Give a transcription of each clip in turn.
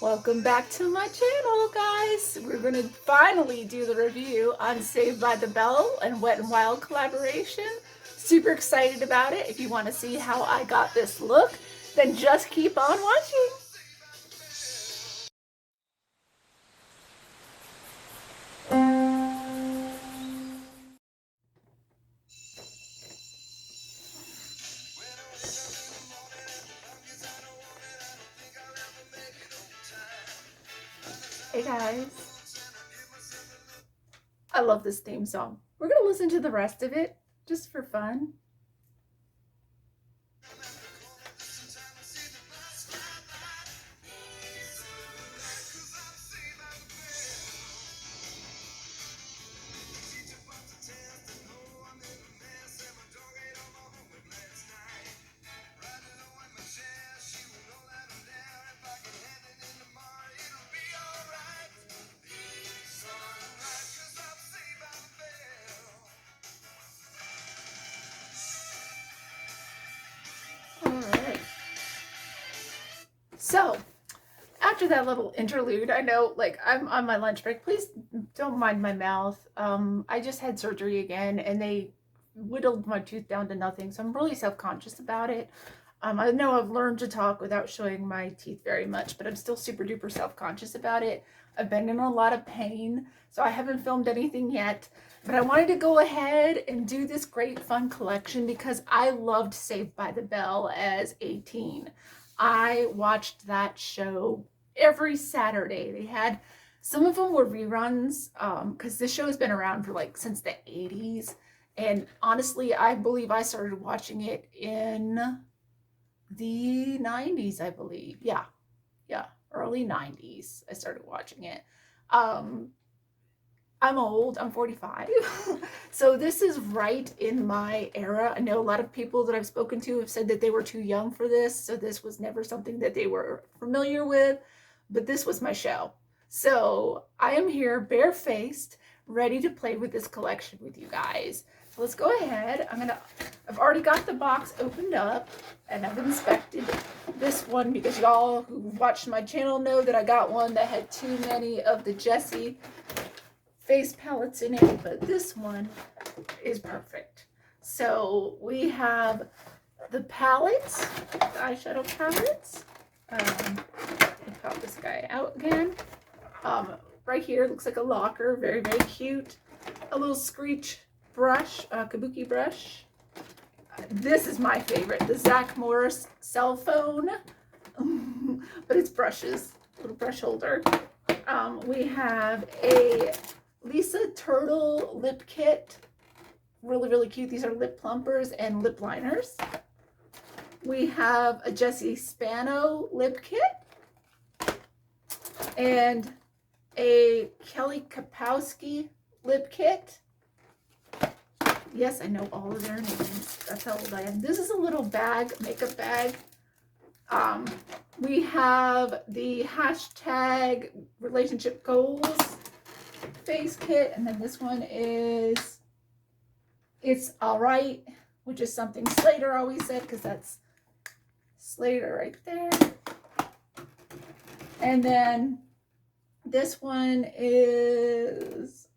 Welcome back to my channel, guys. We're going to finally do the review on Saved by the Bell and Wet n Wild collaboration. Super excited about it. If you want to see how I got this look, then just keep on watching. Hey guys, I love this theme song. We're going to listen to the rest of it just for fun. Alright. So, after that little interlude, I know, like, I'm on my lunch break. Please don't mind my mouth. I just had surgery again, and they whittled my tooth down to nothing, so I'm really self-conscious about it. I know I've learned to talk without showing my teeth very much, but I'm still super duper self-conscious about it. I've been in a lot of pain, so I haven't filmed anything yet, but I wanted to go ahead and do this great fun collection because I loved Saved by the Bell as a teen. I watched that show every Saturday. They had, some of them were reruns, because this show has been around for like since the 80s. And honestly, I believe I started watching it in the 90s, I believe. Yeah, early 90s. I started watching it. I'm old, I'm 45. So this is right in my era. I know a lot of people that I've spoken to have said that they were too young for this, so this was never something that they were familiar with, but this was my show. So I am here barefaced, ready to play with this collection with you guys. So let's go ahead. I've already got the box opened up and I've inspected this one because y'all who watched my channel know that I got one that had too many of the Jessie face palettes in it, but this one is perfect. So we have the palettes, the eyeshadow palettes. Let me pop this guy out again. Right here looks like a locker, very, very cute. A little screech brush, kabuki brush. This is my favorite, the Zach Morris cell phone, but it's brushes, little brush holder. We have a Lisa Turtle lip kit, really, really cute. These are lip plumpers and lip liners. We have a Jessie Spano lip kit and a Kelly Kapowski lip kit. Yes, I know all of their names. That's how old I am. This is a little bag, makeup bag. We have the hashtag relationship goals face kit, and then this one is It's Alright, which is something Slater always said, because that's Slater right there. And then this one is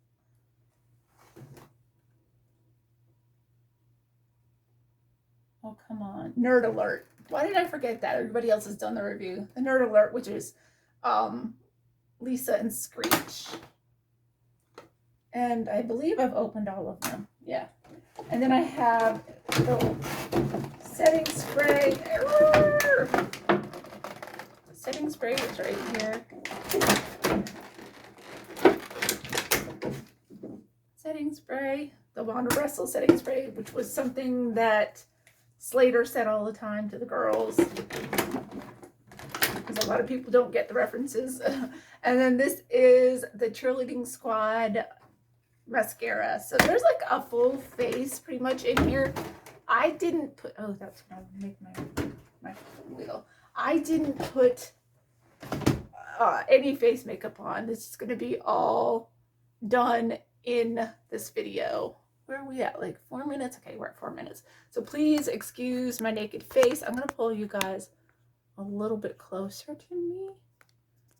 oh, come on, Nerd Alert. Why did I forget that? Everybody else has done the review. The Nerd Alert, which is Lisa and Screech. And I believe I've opened all of them. Yeah. And then I have the setting spray. The setting spray is right here. Setting spray. The Rustle setting spray, which was something that Slater said all the time to the girls, because a lot of people don't get the references. And then this is the Cheerleading Squad mascara. So there's like a full face pretty much in here. I didn't put, oh, that's gonna make my wheel. I didn't put any face makeup on. This is gonna be all done in this video. Where are we at? Like 4 minutes? Okay, we're at 4 minutes. So please excuse my naked face. I'm gonna pull you guys a little bit closer to me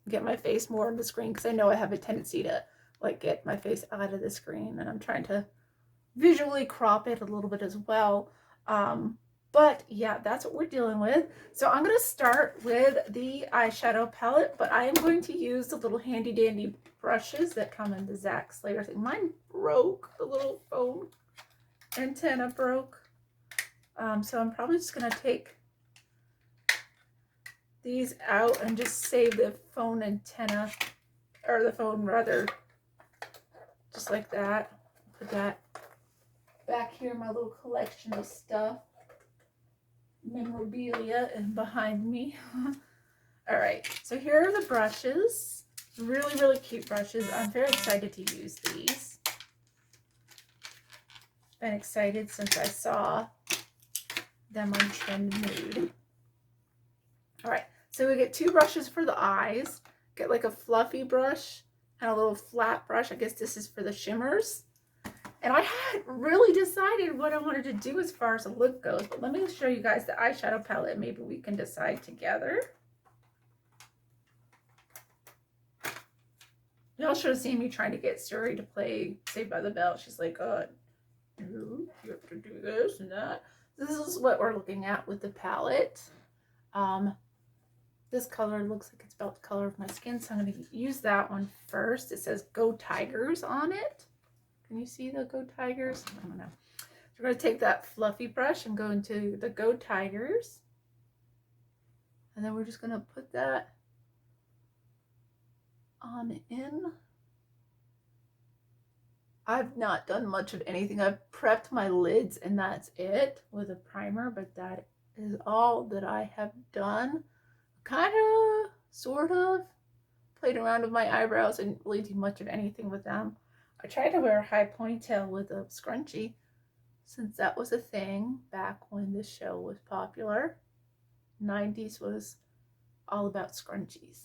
get my face more on the screen, because I know I have a tendency to like get my face out of the screen, and I'm trying to visually crop it a little bit as well. But yeah, that's what we're dealing with. So I'm going to start with the eyeshadow palette, but I am going to use the little handy dandy brushes that come in the Zack Slater thing. Mine broke, the little phone antenna broke. So I'm probably just going to take these out and just save the phone antenna, or the phone rather, just like that. Put that back here in my little collection of stuff, memorabilia, and behind me. All right, so here are the brushes. Really, really cute brushes. I'm very excited to use these. Been excited since I saw them on Trend Mood. All right, so we get 2 brushes for the eyes. Get like a fluffy brush and a little flat brush. I guess this is for the shimmers. And I hadn't really decided what I wanted to do as far as the look goes, but let me show you guys the eyeshadow palette. Maybe we can decide together. Y'all should have seen me trying to get Suri to play Saved by the Bell. She's like, no, you have to do this and that. This is what we're looking at with the palette. This color looks like it's about the color of my skin, so I'm going to use that one first. It says Go Tigers on it. Can you see the Go Tigers? I don't know. So we're going to take that fluffy brush and go into the Go Tigers. And then we're just going to put that on in. I've not done much of anything. I've prepped my lids and that's it with a primer, but that is all that I have done. Kind of, sort of, played around with my eyebrows and didn't really do much of anything with them. I tried to wear a high ponytail with a scrunchie, since that was a thing back when this show was popular. 90s was all about scrunchies.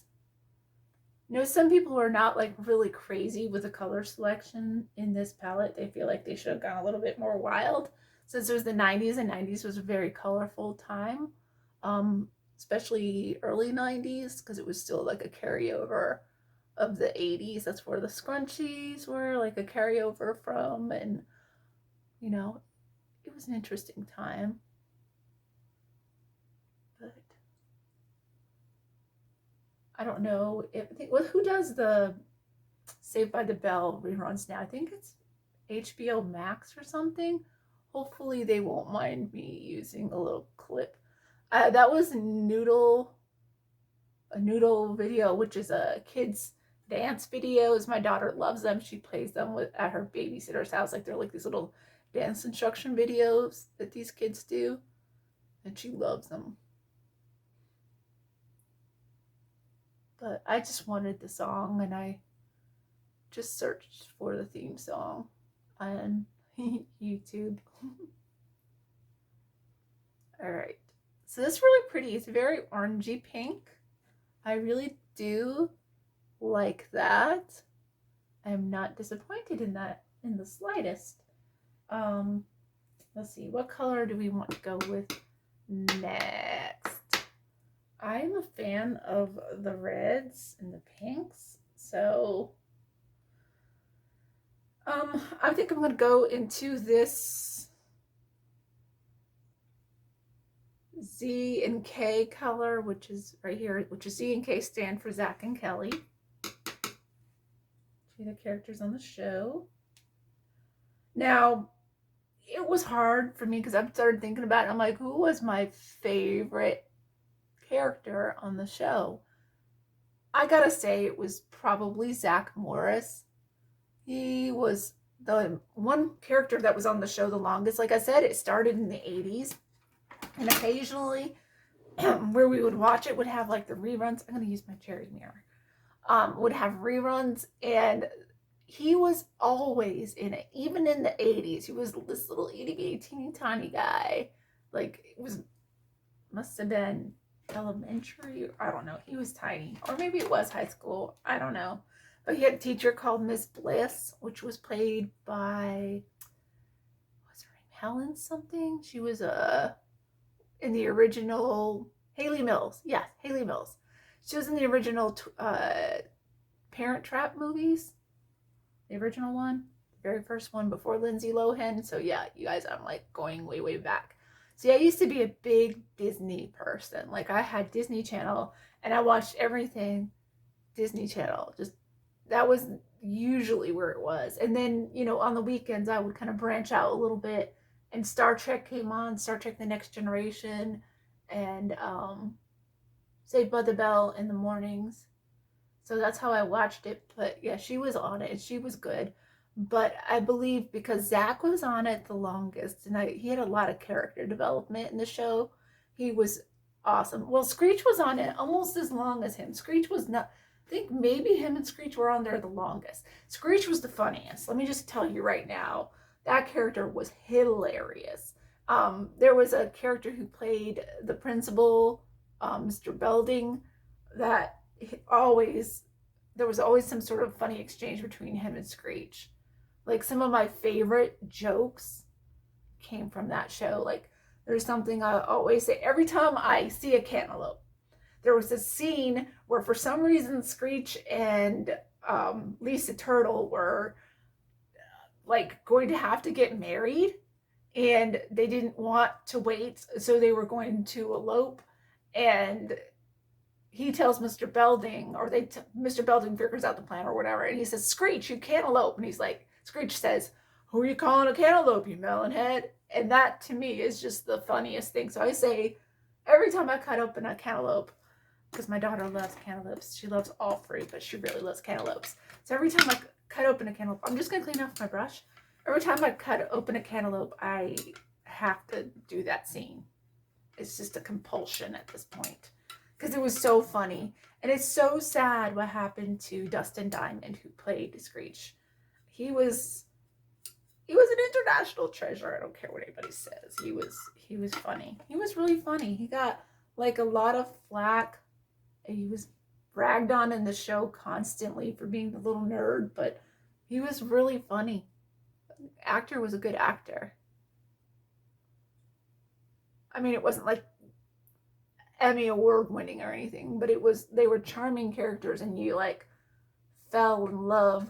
You know, some people are not like really crazy with the color selection in this palette. They feel like they should have gone a little bit more wild. Since it was the 90s, and 90s was a very colorful time, especially early 90s, because it was still like a carryover of the 80s. That's where the scrunchies were like a carryover from, and you know, it was an interesting time. But I don't know if who does the Saved by the Bell reruns now. I think it's HBO Max or something. Hopefully they won't mind me using a little clip. That was a noodle video, which is a kids dance videos. My daughter loves them. She plays them at her babysitter's house. Like they're like these little dance instruction videos that these kids do, and she loves them. But I just wanted the song, and I just searched for the theme song on YouTube. All right, so this is really pretty. It's very orangey pink. I really do like that. I'm not disappointed in that in the slightest. Let's see, what color do we want to go with next? I'm a fan of the reds and the pinks, so I think I'm going to go into this Z and K color, which is right here, which is Z and K stand for Zach and Kelly. See the characters on the show. Now, it was hard for me because I started thinking about it. I'm like, who was my favorite character on the show? I gotta say it was probably Zach Morris. He was the one character that was on the show the longest. Like I said, it started in the 80s, and occasionally where we would watch it would have like the reruns. I'm gonna use my cherry mirror. Would have reruns, and he was always in it. Even in the 80s, he was this little itty bitty teeny tiny guy. Like it was, must have been elementary, I don't know. He was tiny, or maybe it was high school, I don't know. But he had a teacher called Miss Bliss, which was played by, what's her name, Helen something. She was in the original Haley Mills. Yes, Haley Mills. She was in the original Parent Trap movies. The original one. The very first one before Lindsay Lohan. So yeah, you guys, I'm like going way, way back. See, I used to be a big Disney person. Like I had Disney Channel and I watched everything Disney Channel. Just that was usually where it was. And then, you know, on the weekends I would kind of branch out a little bit and Star Trek came on, Star Trek The Next Generation, and Saved by the Bell in the mornings. So that's how I watched it. But yeah, she was on it and she was good. But I believe because Zach was on it the longest and he had a lot of character development in the show, he was awesome. Well, Screech was on it almost as long as him. Screech was not, I think maybe him and Screech were on there the longest. Screech was the funniest. Let me just tell you right now, that character was hilarious. There was a character who played the principal, Mr. Belding, that always, there was always some sort of funny exchange between him and Screech. Like some of my favorite jokes came from that show. Like there's something I always say every time I see a cantaloupe. There was a scene where for some reason Screech and Lisa Turtle were like going to have to get married and they didn't want to wait, so they were going to elope. And he tells Mr. Belding, or Mr. Belding figures out the plan or whatever, and he says, Screech, you can't elope. And he's like, Screech says, who are you calling a cantaloupe, you melonhead? And that to me is just the funniest thing. So I say, every time I cut open a cantaloupe, because my daughter loves cantaloupes, she loves all fruit, but she really loves cantaloupes. So every time I cut open a cantaloupe, I'm just going to clean off my brush. Every time I cut open a cantaloupe, I have to do that scene. It's just a compulsion at this point. Because it was so funny. And it's so sad what happened to Dustin Diamond, who played Screech. He was an international treasure. I don't care what anybody says. He was funny. He was really funny. He got like a lot of flack. He was bragged on in the show constantly for being the little nerd, but he was really funny. The actor was a good actor. I mean, it wasn't like Emmy Award winning or anything, but they were charming characters and you like fell in love.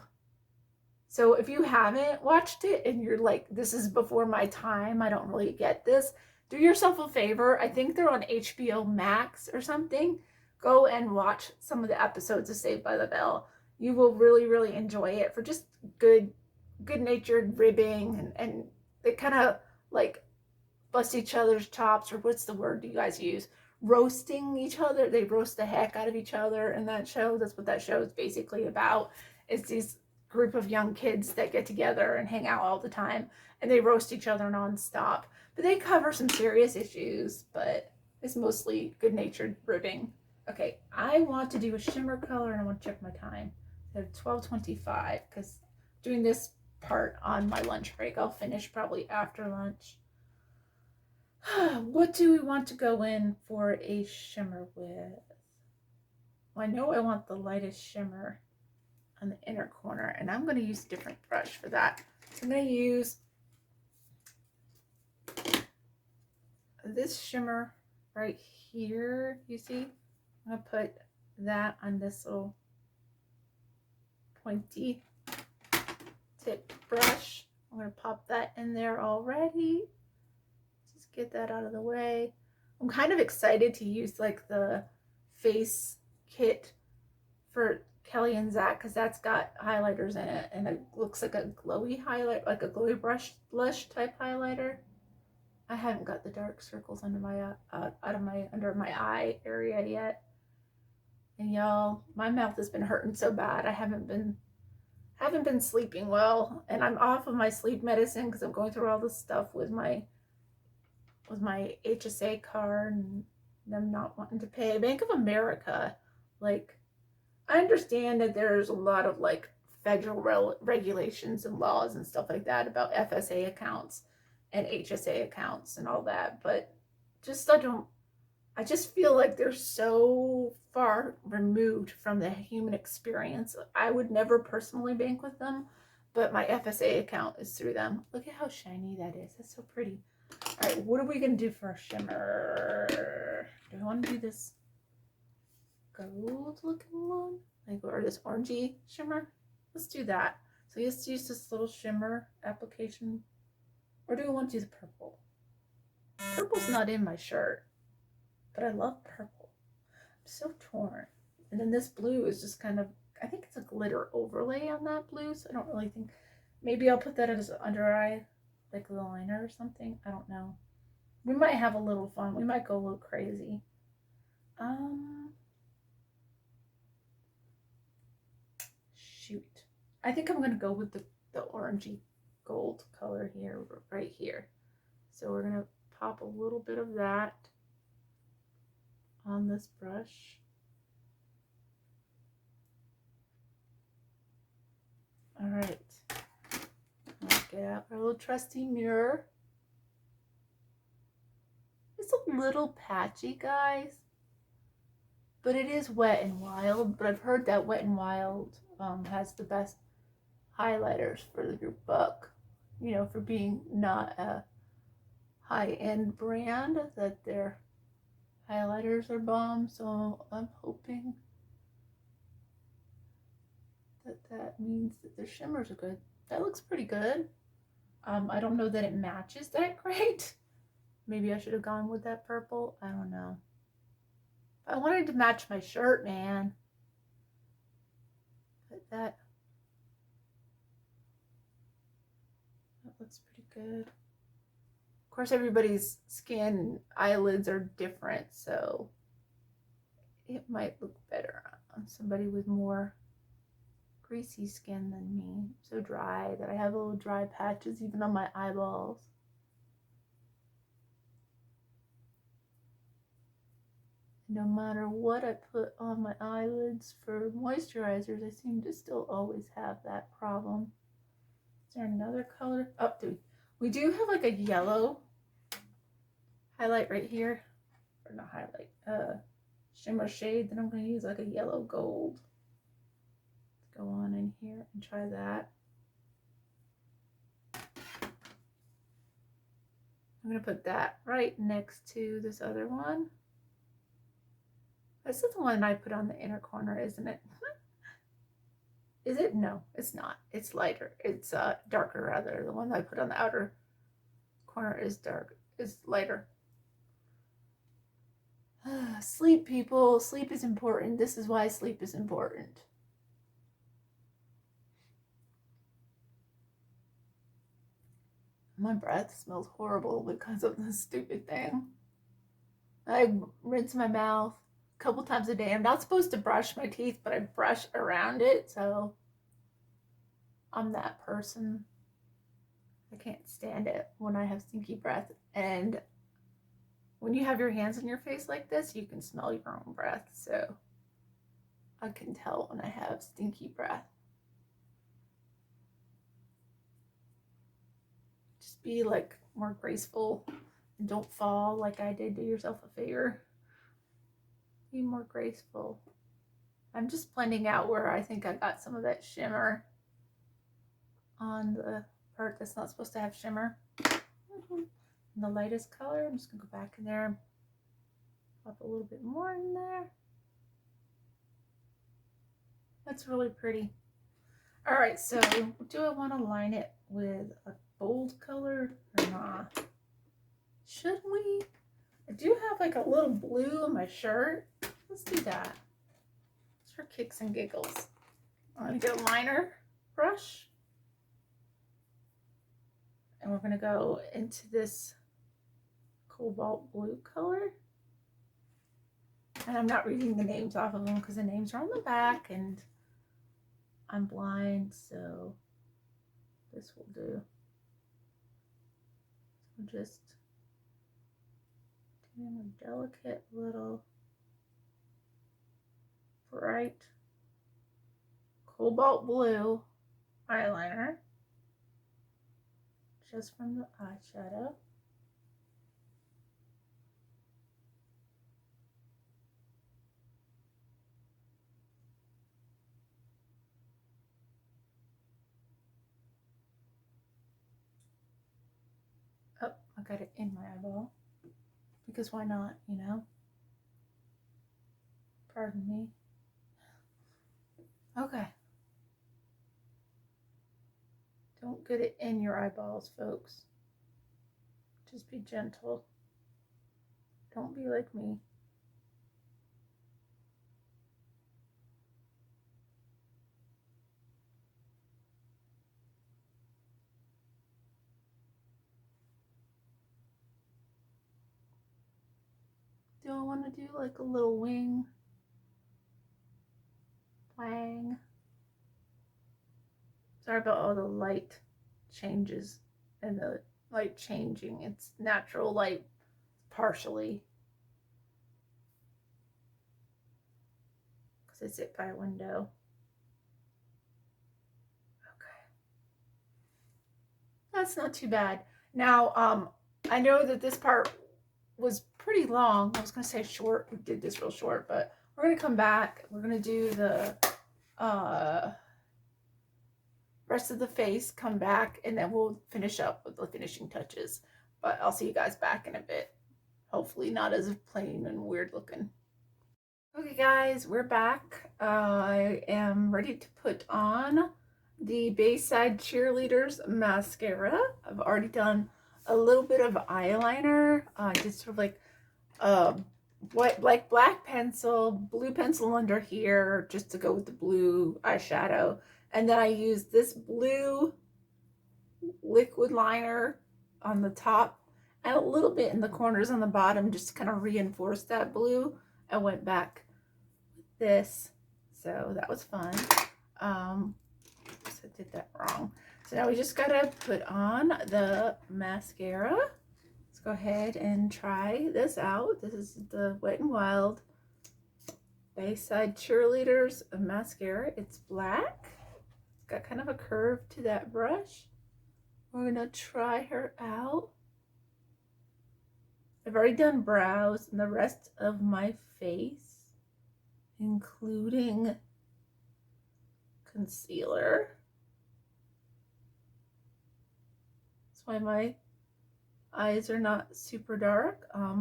So if you haven't watched it and you're like, this is before my time, I don't really get this, do yourself a favor. I think they're on HBO Max or something. Go and watch some of the episodes of Saved by the Bell. You will really, really enjoy it for just good-natured ribbing, and they kind of like bust each other's chops, or what's the word you guys use? Roasting each other. They roast the heck out of each other in that show. That's what that show is basically about. It's these group of young kids that get together and hang out all the time, and they roast each other nonstop. But they cover some serious issues, but it's mostly good-natured ribbing. Okay, I want to do a shimmer color, and I want to check my time. So 12:25, because doing this part on my lunch break. I'll finish probably after lunch. What do we want to go in for a shimmer with? Well, I know I want the lightest shimmer on the inner corner, and I'm going to use a different brush for that. So I'm going to use this shimmer right here, you see? I'm going to put that on this little pointy tip brush. I'm going to pop that in there already. Just get that out of the way. I'm kind of excited to use like the face kit for Kelly and Zach, because that's got highlighters in it, and it looks like a glowy highlight, like a glowy blush type highlighter. I haven't got the dark circles under my under my eye area yet. And y'all, my mouth has been hurting so bad. I haven't been sleeping well, and I'm off of my sleep medicine because I'm going through all this stuff with my HSA card and them not wanting to pay. Bank of America, like, I understand that there's a lot of like federal regulations and laws and stuff like that about FSA accounts and HSA accounts and all that, but I just feel like they're so far removed from the human experience. I would never personally bank with them, but my FSA account is through them. Look at how shiny that is. That's so pretty. All right, what are we going to do for a shimmer? Do I want to do this gold looking one, like, or this orangey shimmer. Let's do that. So let's use this little shimmer application, or do we want to do the purple? Purple's not in my shirt, but I love purple. I'm so torn. And then this blue is just kind of, I think it's a glitter overlay on that blue, so I don't really think, maybe I'll put that as an under eye, like a liner or something. I don't know. We might have a little fun. We might go a little crazy. Shoot. I think I'm gonna go with the orangey gold color here, right here. So we're gonna pop a little bit of that on this brush. All right. Let's get out our little trusty mirror. It's a little patchy, guys, but it is Wet n Wild. But I've heard that Wet n Wild has the best highlighters for your buck, you know, for being not a high-end brand, that their highlighters are bomb. So I'm hoping that means that the shimmers are good. That looks pretty good. I don't know that it matches that great. Maybe I should have gone with that purple. I don't know. I wanted to match my shirt, man. But that looks pretty good. Of course, everybody's skin and eyelids are different, so it might look better on somebody with more greasy skin than me. I'm so dry that I have little dry patches even on my eyeballs. No matter what I put on my eyelids for moisturizers, I seem to still always have that problem. Is there another color? Oh, we do have like a yellow highlight right here. Or not highlight, shimmer shade that I'm going to use, like a yellow gold. Let's go on in here and try that. I'm going to put that right next to this other one. This is the one I put on the inner corner, isn't it? Is it? No, it's not. It's lighter. It's darker, rather. The one I put on the outer corner is dark, is lighter. Sleep, people. Sleep is important. This is why sleep is important. My breath smells horrible because of this stupid thing. I rinse my mouth a couple times a day. I'm not supposed to brush my teeth, but I brush around it, so I'm that person. I can't stand it when I have stinky breath. And when you have your hands on your face like this, you can smell your own breath, so I can tell when I have stinky breath. Just be like more graceful and don't fall like I did. Do yourself a favor. Be more graceful. I'm just blending out where I think I got some of that shimmer on the part that's not supposed to have shimmer. And the lightest color, I'm just gonna go back in there and pop a little bit more in there. That's really pretty. All right, so do I want to line it with a bold color or not? Should we? I do have like a little blue on my shirt. Let's do that. Just for kicks and giggles. I'm gonna get a liner brush. And we're gonna go into this cobalt blue color. And I'm not reading the names off of them because the names are on the back and I'm blind, so this will do. So just doing a delicate little bright cobalt blue eyeliner just from the eyeshadow. Oh, I got it in my eyeball because why not, you know? Pardon me. Okay. Don't get it in your eyeballs, folks. Just be gentle. Don't be like me. Do I want to do like a little wing? Wang. Sorry about all the light changes and the light changing. It's natural light partially because I sit by a window. Okay. That's not too bad. Now, I know that this part was pretty long. I was going to say short. We did this real short, but we're going to come back. We're going to do the rest of the face, come back, and then we'll finish up with the finishing touches. But I'll see you guys back in a bit. Hopefully not as plain and weird looking. Okay guys, we're back. I am ready to put on the Bayside Cheerleaders mascara. I've already done a little bit of eyeliner. I did sort of like black pencil, blue pencil under here just to go with the blue eyeshadow. And then I used this blue liquid liner on the top and a little bit in the corners on the bottom just to kind of reinforce that blue. I went back with this, so that was fun. So I did that wrong. So now we just gotta put on the mascara. Let's go ahead and try this out. This is the Wet n Wild Bayside Cheerleaders mascara. It's black. It's got kind of a curve to that brush. We're gonna try her out. I've already done brows and the rest of my face, including concealer. That's why my eyes are not super dark. I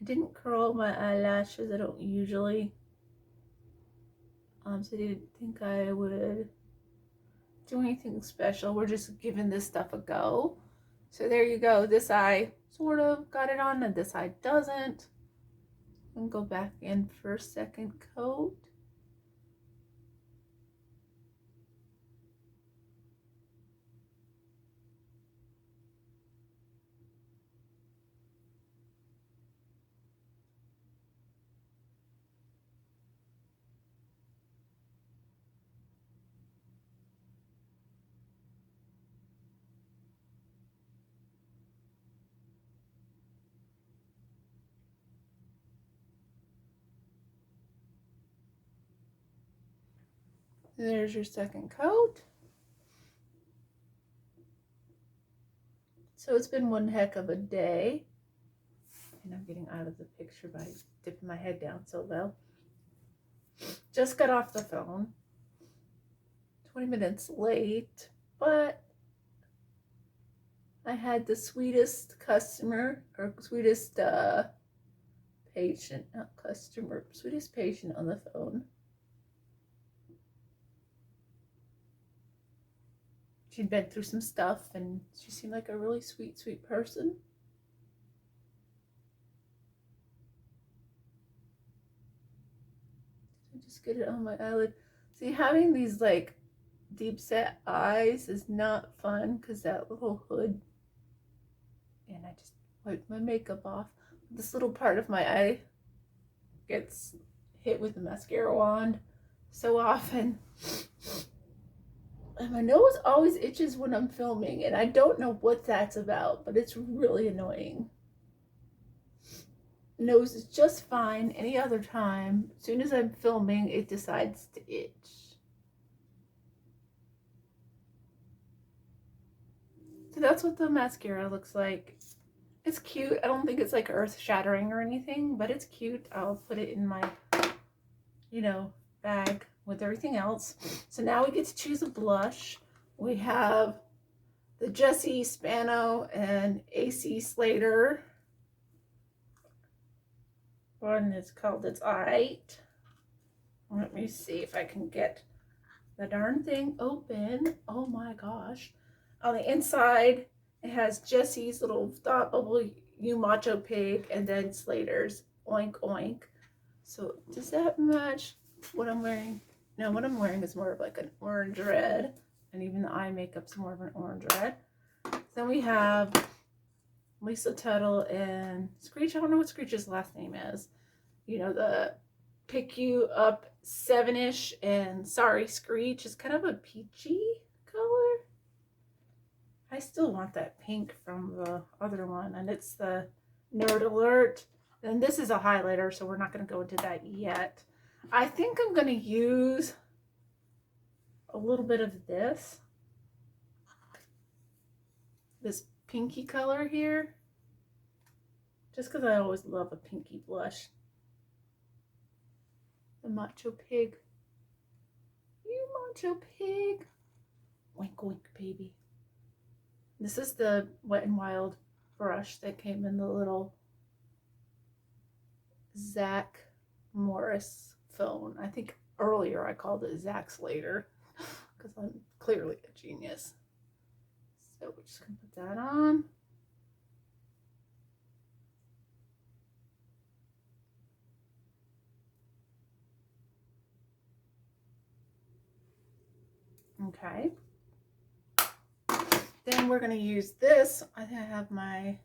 didn't curl my eyelashes. I don't usually. So I didn't think I would do anything special. We're just giving this stuff a go. So there you go. This eye sort of got it on and this eye doesn't. And go back in for a second coat. There's your second coat. So it's been one heck of a day. And I'm getting out of the picture by dipping my head down so low. Just got off the phone. 20 minutes late, but I had the sweetest customer, or sweetest patient, not customer, sweetest patient on the phone. She'd been through some stuff and she seemed like a really sweet, sweet person. So just get it on my eyelid. See, having these like deep set eyes is not fun because that little hood, and I just wiped my makeup off. This little part of my eye gets hit with the mascara wand so often. And my nose always itches when I'm filming, and I don't know what that's about, but it's really annoying. Nose is just fine any other time. As soon as I'm filming, it decides to itch. So that's what the mascara looks like. It's cute. I don't think it's like earth-shattering or anything, but it's cute. I'll put it in my, bag with everything else. So now we get to choose a blush. We have the Jessie Spano and AC Slater one is called It's Alright. Let me see if I can get the darn thing open. Oh my gosh. On the inside, it has Jesse's little thought bubble, You Macho Pig, and then Slater's Oink Oink. So does that match what I'm wearing? No, what I'm wearing is more of like an orange red. And even the eye makeup's more of an orange red. Then we have Lisa Tuttle and Screech. I don't know what Screech's last name is. You know, the Pick You Up 7-ish and Sorry Screech is kind of a peachy color. I still want that pink from the other one, and it's the Nerd Alert. And this is a highlighter, so we're not going to go into that yet. I think I'm going to use a little bit of this pinky color here, just because I always love a pinky blush. The Macho Pig. You Macho Pig. Wink, wink, baby. This is the Wet n Wild brush that came in the little Zach Morris phone. I think earlier I called it Zach Slater because I'm clearly a genius. So we're just going to put that on. Okay. Then we're going to use this. I think I have my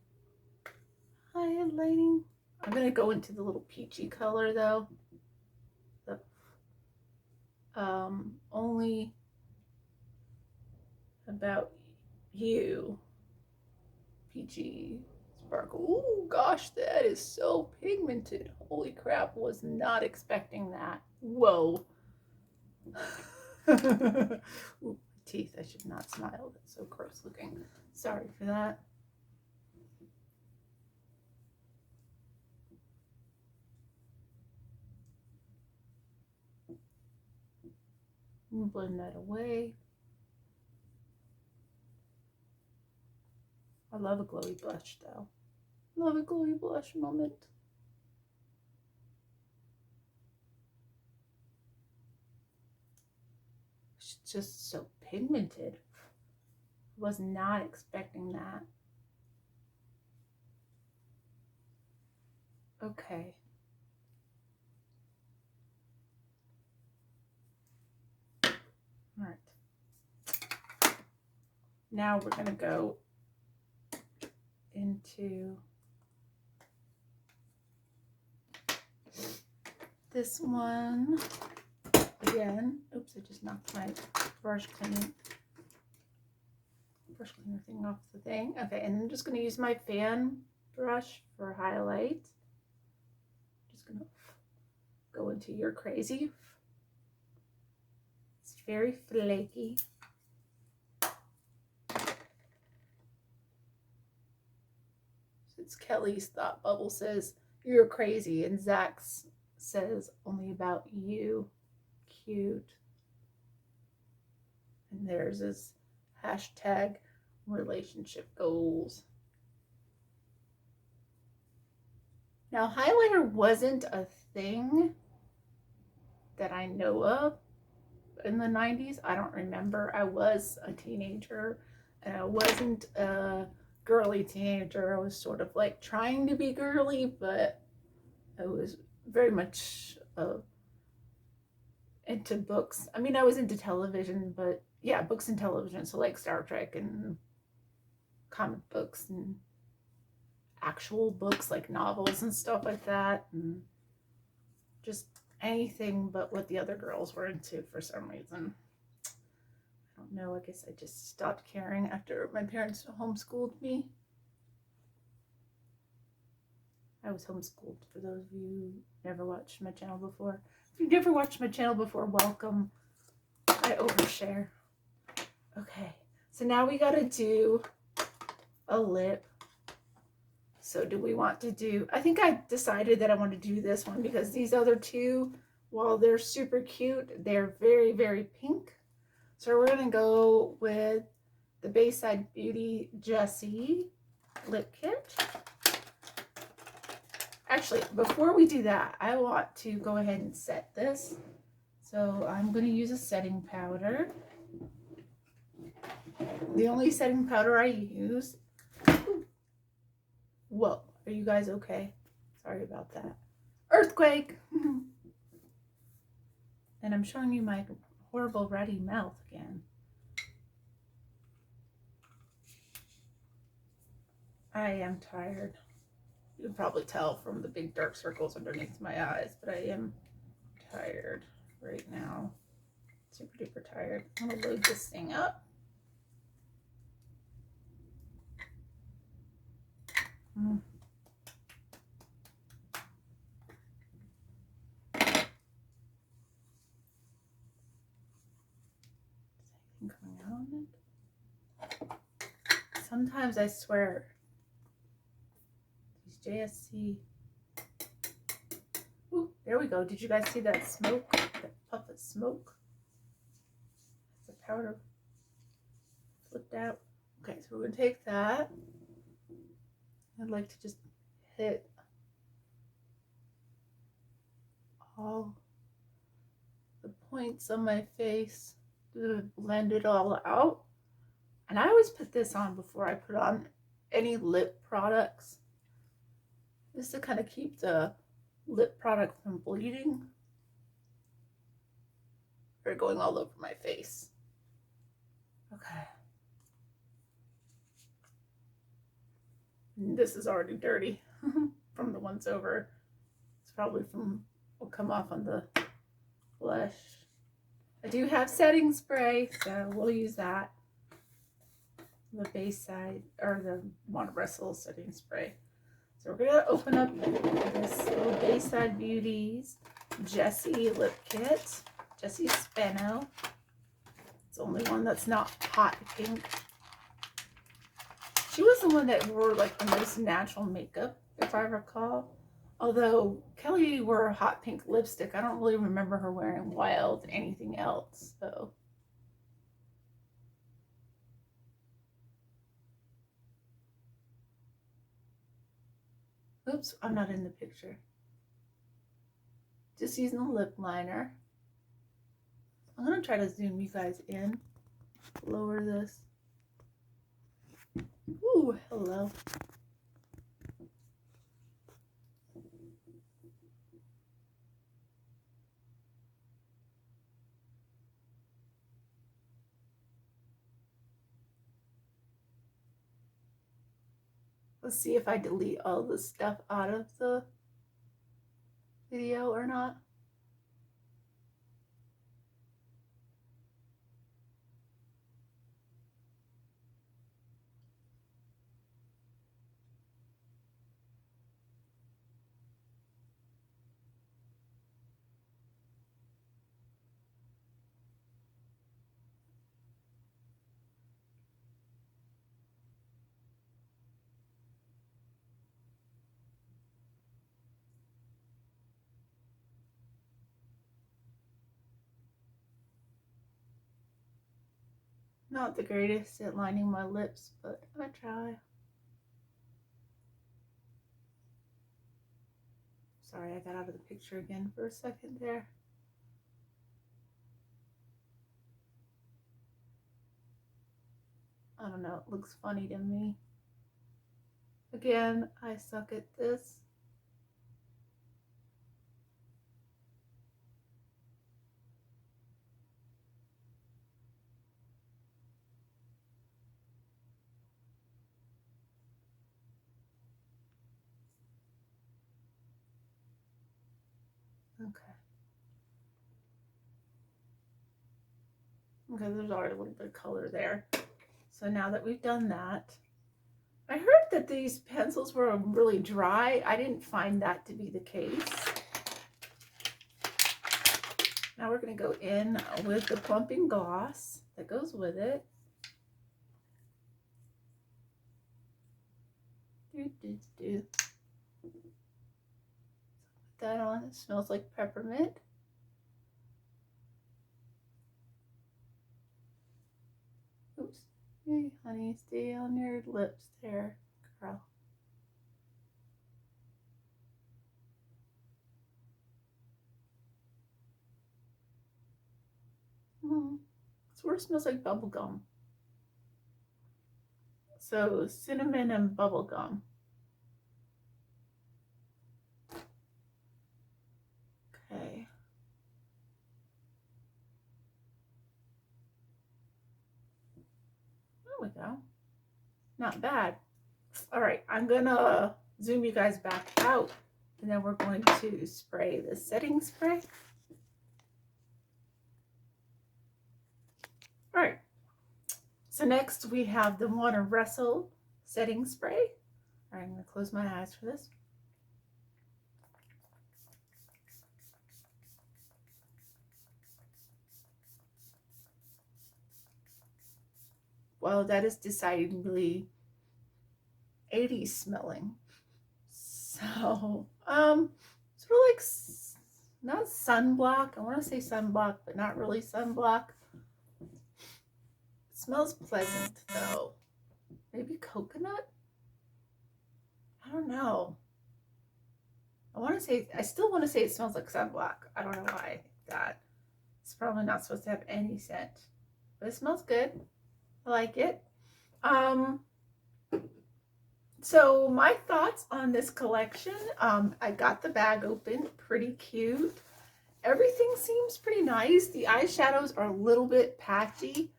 highlighting. I'm going to go into the little peachy color though. The Only About You peachy sparkle. Oh gosh, that is so pigmented. Holy crap, was not expecting that. Whoa. Ooh, teeth. I should not smile. That's so gross looking. Sorry for that. Blend that away. I love a glowy blush though. Love a glowy blush moment. It's just so pigmented. Was not expecting that. Okay. All right. Now we're going to go into this one again. Oops, I just knocked my brush cleaner thing off the thing. Okay, and I'm just going to use my fan brush for highlight. Just going to go into You're Crazy. It's very flaky. It's Kelly's thought bubble says You're Crazy, and Zach's says Only About You. Cute. And theirs is hashtag relationship goals. Now, highlighter wasn't a thing that I know of in the 90s. I don't remember. I was a teenager and I wasn't a girly teenager. I was sort of like trying to be girly, but I was very much into books. I mean, I was into television, but yeah, books and television. So like Star Trek and comic books and actual books like novels and stuff like that. And just anything but what the other girls were into for some reason. I don't know. I guess I just stopped caring after my parents homeschooled me. I was homeschooled, for those of you who never watched my channel before. If you've never watched my channel before, welcome. I overshare. Okay, so now we gotta do a lip. So do we want to do, I think I decided that I want to do this one because these other two, while they're super cute, they're very, very pink. So we're gonna go with the Bayside Beauty Jessie lip kit. Actually, before we do that, I want to go ahead and set this. So I'm going to use a setting powder. The only setting powder I use. Whoa, are you guys okay? Sorry about that. Earthquake! And I'm showing you my horrible ready mouth again. I am tired. You can probably tell from the big dark circles underneath my eyes, but I am tired right now. Super duper tired. I'm gonna load this thing up. Coming out on it. Sometimes I swear these JSC. Ooh, there we go. Did you guys see that smoke? That puff of smoke? The powder flipped out. Okay, so we're gonna take that. I'd like to just hit all the points on my face to blend it all out. And I always put this on before I put on any lip products, just to kind of keep the lip product from bleeding or going all over my face. Okay. And this is already dirty from the ones over. It's probably from will come off on the blush. I do have setting spray, so we'll use that. The Bayside or the Rustle setting spray. So we're gonna open up this little Bayside Beauties Jessie lip kit. Jessie Spano. It's the only one that's not hot pink. She was the one that wore like the most natural makeup, if I recall. Although Kelly wore a hot pink lipstick, I don't really remember her wearing wild anything else. So oops, I'm not in the picture. Just using the lip liner. I'm gonna try to zoom you guys in. Lower this. Ooh, hello. Let's see if I delete all the stuff out of the video or not. Not the greatest at lining my lips, but I try. Sorry, I got out of the picture again for a second there. I don't know, it looks funny to me. Again, I suck at this. Okay. Okay, there's already a little bit of color there. So now that we've done that, I heard that these pencils were really dry. I didn't find that to be the case. Now we're going to go in with the Plumping Gloss that goes with it. Put that on. It smells like peppermint. Oops. Hey, honey, stay on your lips there, girl. sort of smells like bubble gum. So cinnamon and bubble gum. Okay. There we go. Not bad. All right, I'm gonna zoom you guys back out, and then we're going to spray the setting spray. All right, so next we have the Rustle setting spray. All right, I'm gonna close my eyes for this. Well, that is decidedly 80s smelling. So, sort of like, not sunblock. I want to say sunblock, but not really sunblock. It smells pleasant though. Maybe coconut? I don't know. I still want to say it smells like sunblock. I don't know why I think that. It's probably not supposed to have any scent, but it smells good. I like it. So my thoughts on this collection, I got the bag open, pretty cute. Everything seems pretty nice. The eyeshadows are a little bit patchy.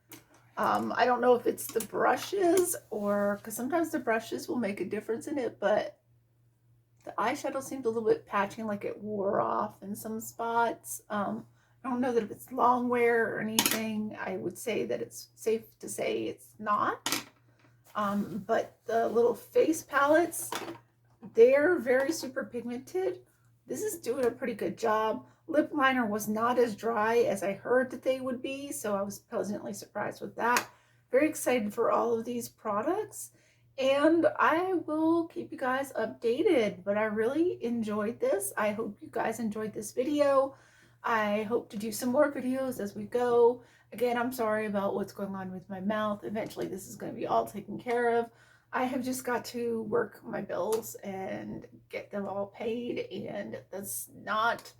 I don't know if it's the brushes or, because sometimes the brushes will make a difference in it, but the eyeshadow seemed a little bit patchy, like it wore off in some spots. I don't know that if it's long wear or anything. I would say that it's safe to say it's not. But the little face palettes, they're very super pigmented. This is doing a pretty good job. Lip liner was not as dry as I heard that they would be, so I was pleasantly surprised with that. Very excited for all of these products, and I will keep you guys updated, but I really enjoyed this. I hope you guys enjoyed this video. I hope to do some more videos as we go. Again, I'm sorry about what's going on with my mouth. Eventually, this is going to be all taken care of. I have just got to work my bills and get them all paid, and that's not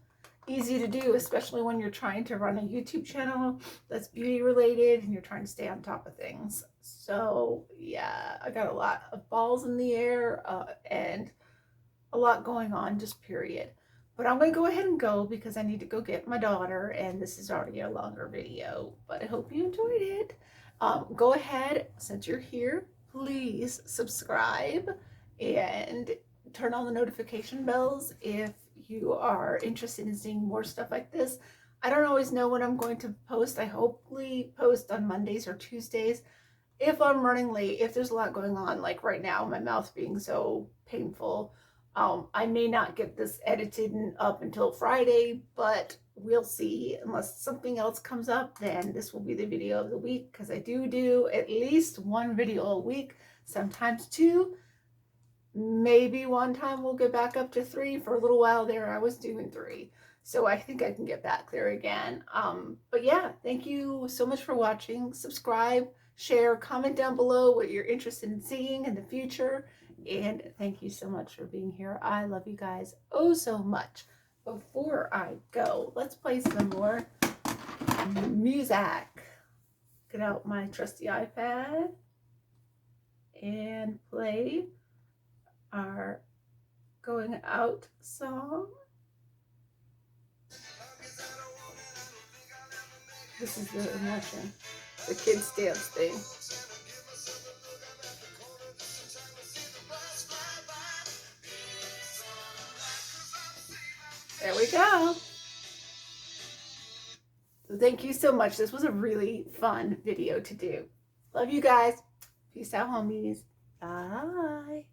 easy to do, especially when you're trying to run a YouTube channel that's beauty related and you're trying to stay on top of things. So yeah, I got a lot of balls in the air and a lot going on, just period. But I'm going to go ahead and go because I need to go get my daughter, and this is already a longer video, but I hope you enjoyed it. Go ahead, since you're here, please subscribe and turn on the notification bells if you are interested in seeing more stuff like this. I don't always know when I'm going to post. I hopefully post on Mondays or Tuesdays. If I'm running late, if there's a lot going on, like right now, my mouth being so painful, I may not get this edited and up until Friday, but we'll see. Unless something else comes up, then this will be the video of the week, because I do at least one video a week, sometimes two. Maybe one time we'll get back up to 3. For a little while there, I was doing 3. So I think I can get back there again. But yeah, thank you so much for watching. Subscribe, share, comment down below what you're interested in seeing in the future. And thank you so much for being here. I love you guys oh so much. Before I go, let's play some more music. Get out my trusty iPad and play our Going Out song. This is the emotion, the kids dance thing. There we go. So thank you so much. This was a really fun video to do. Love you guys. Peace out, homies. Bye.